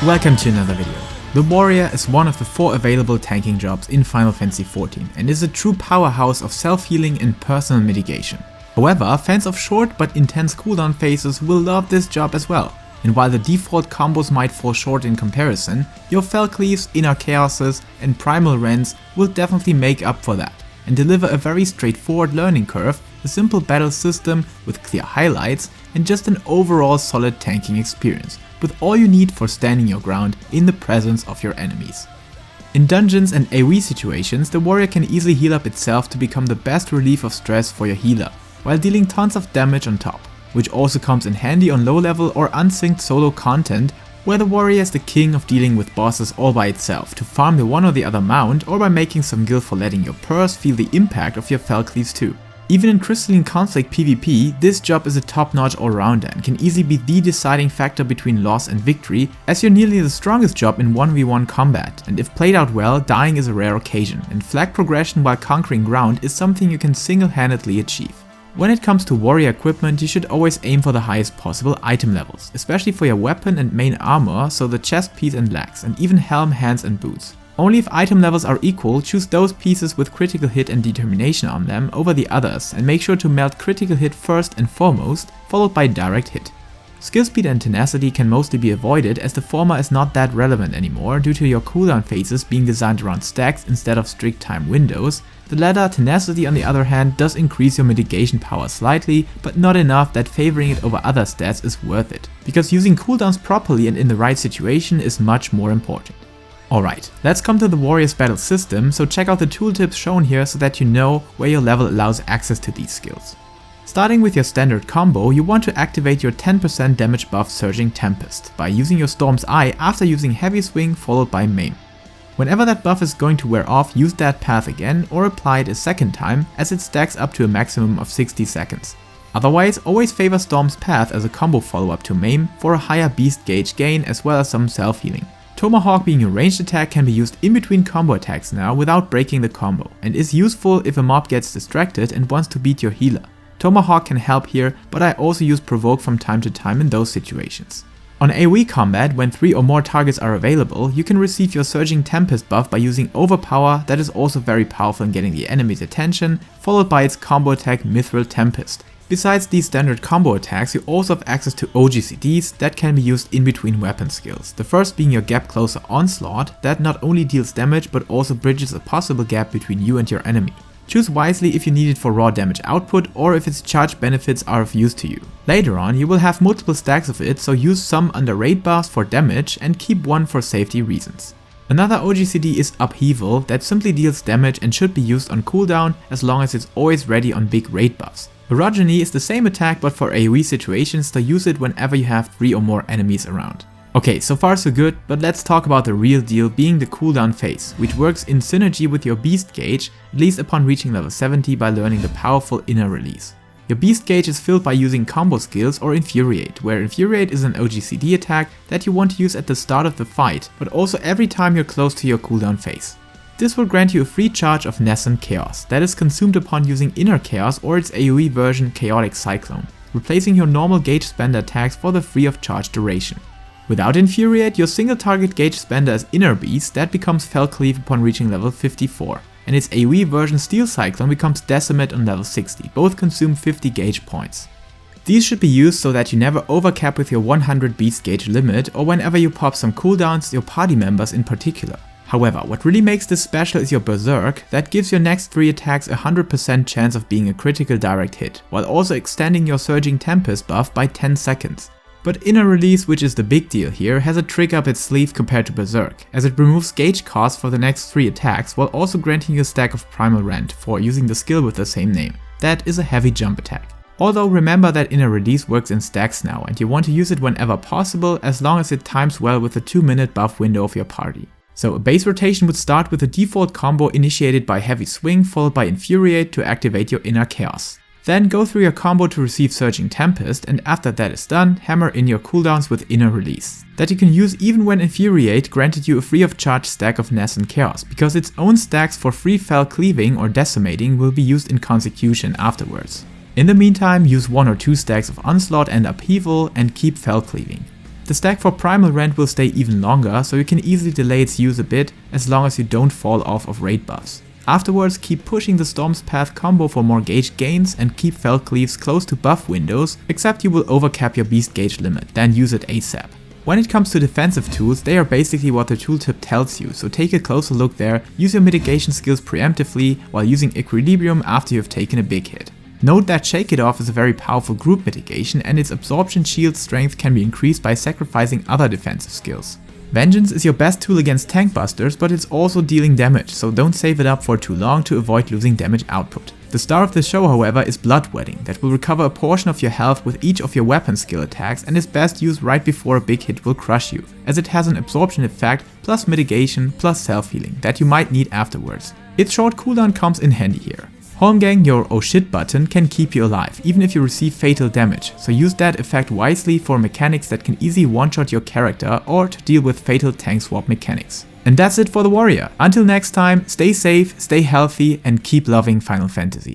Welcome to another video. The Warrior is one of the 4 available tanking jobs in Final Fantasy XIV and is a true powerhouse of self-healing and personal mitigation. However, fans of short but intense cooldown phases will love this job as well, and while the default combos might fall short in comparison, your Fel Cleaves, Inner Chaoses and Primal Rends will definitely make up for that, and deliver a very straightforward learning curve, a simple battle system with clear highlights, and just an overall solid tanking experience, with all you need for standing your ground in the presence of your enemies. In dungeons and AoE situations, the Warrior can easily heal up itself to become the best relief of stress for your healer, while dealing tons of damage on top, which also comes in handy on low level or unsynced solo content, where the Warrior is the king of dealing with bosses all by itself to farm the one or the other mount, or by making some guild for letting your purse feel the impact of your Fel Cleaves too. Even in Crystalline Conflict PvP, this job is a top-notch all-rounder and can easily be the deciding factor between loss and victory, as you're nearly the strongest job in 1v1 combat, and if played out well, dying is a rare occasion, and flag progression while conquering ground is something you can single-handedly achieve. When it comes to Warrior equipment, you should always aim for the highest possible item levels, especially for your weapon and main armor, so the chest piece and legs, and even helm, hands and boots. Only if item levels are equal, choose those pieces with critical hit and determination on them over the others, and make sure to melt critical hit first and foremost, followed by direct hit. Skill speed and tenacity can mostly be avoided, as the former is not that relevant anymore due to your cooldown phases being designed around stacks instead of strict time windows. The latter, tenacity on the other hand, does increase your mitigation power slightly, but not enough that favoring it over other stats is worth it, because using cooldowns properly and in the right situation is much more important. Alright, let's come to the Warrior's battle system, so check out the tooltips shown here so that you know where your level allows access to these skills. Starting with your standard combo, you want to activate your 10% damage buff Surging Tempest by using your Storm's Eye after using Heavy Swing followed by Maim. Whenever that buff is going to wear off, use that path again or apply it a second time, as it stacks up to a maximum of 60 seconds. Otherwise, always favor Storm's Path as a combo follow-up to Maim for a higher beast gauge gain as well as some self-healing. Tomahawk, being a ranged attack, can be used in between combo attacks now without breaking the combo, and is useful if a mob gets distracted and wants to beat your healer. Tomahawk can help here, but I also use Provoke from time to time in those situations. On AoE combat, when 3 or more targets are available, you can receive your Surging Tempest buff by using Overpower, that is also very powerful in getting the enemy's attention, followed by its combo attack Mithril Tempest. Besides these standard combo attacks, you also have access to OGCDs that can be used in between weapon skills, the first being your Gap Closer Onslaught, that not only deals damage but also bridges a possible gap between you and your enemy. Choose wisely if you need it for raw damage output or if its charge benefits are of use to you. Later on, you will have multiple stacks of it, so use some under raid buffs for damage and keep one for safety reasons. Another OGCD is Upheaval, that simply deals damage and should be used on cooldown as long as it's always ready on big raid buffs. Orogeny is the same attack but for AoE situations, so use it whenever you have 3 or more enemies around. Okay, so far so good, but let's talk about the real deal, being the cooldown phase, which works in synergy with your beast gauge, at least upon reaching level 70 by learning the powerful Inner Release. Your beast gauge is filled by using combo skills or Infuriate, where Infuriate is an OGCD attack that you want to use at the start of the fight, but also every time you're close to your cooldown phase. This will grant you a free charge of Nascent Chaos, that is consumed upon using Inner Chaos or its AoE version Chaotic Cyclone, replacing your normal gauge spender attacks for the free of charge duration. Without Infuriate, your single target gauge spender is Inner Beast, that becomes Fel Cleave upon reaching level 54, and its AoE version Steel Cyclone becomes Decimate on level 60, both consume 50 gauge points. These should be used so that you never overcap with your 100 beast gauge limit, or whenever you pop some cooldowns, your party members in particular. However, what really makes this special is your Berserk, that gives your next 3 attacks a 100% chance of being a critical direct hit, while also extending your Surging Tempest buff by 10 seconds. But Inner Release, which is the big deal here, has a trick up its sleeve compared to Berserk, as it removes gauge cost for the next 3 attacks while also granting you a stack of Primal Rend for using the skill with the same name. That is a heavy jump attack. Although remember that Inner Release works in stacks now, and you want to use it whenever possible as long as it times well with the 2-minute buff window of your party. So a base rotation would start with a default combo initiated by Heavy Swing followed by Infuriate to activate your Inner Chaos. Then go through your combo to receive Surging Tempest, and after that is done, hammer in your cooldowns with Inner Release, that you can use even when Infuriate granted you a free of charge stack of Nascent Chaos, because its own stacks for free Fel Cleaving or Decimating will be used in Consecution afterwards. In the meantime, use 1 or 2 stacks of Onslaught and Upheaval and keep Fel Cleaving. The stack for Primal Rend will stay even longer, so you can easily delay its use a bit as long as you don't fall off of raid buffs. Afterwards, keep pushing the Storm's Path combo for more gauge gains and keep Fell Cleaves close to buff windows, except you will overcap your beast gauge limit, then use it ASAP. When it comes to defensive tools, they are basically what the tooltip tells you, so take a closer look there, use your mitigation skills preemptively while using Equilibrium after you've taken a big hit. Note that Shake It Off is a very powerful group mitigation and its absorption shield strength can be increased by sacrificing other defensive skills. Vengeance is your best tool against tank busters, but it's also dealing damage, so don't save it up for too long to avoid losing damage output. The star of the show, however, is Blood Wedding, that will recover a portion of your health with each of your weapon skill attacks and is best used right before a big hit will crush you, as it has an absorption effect plus mitigation plus self-healing that you might need afterwards. Its short cooldown comes in handy here. Holmgang, your oh shit button, can keep you alive, even if you receive fatal damage, so use that effect wisely for mechanics that can easily one-shot your character or to deal with fatal tank swap mechanics. And that's it for the warrior. Until next time, stay safe, stay healthy, and keep loving Final Fantasy.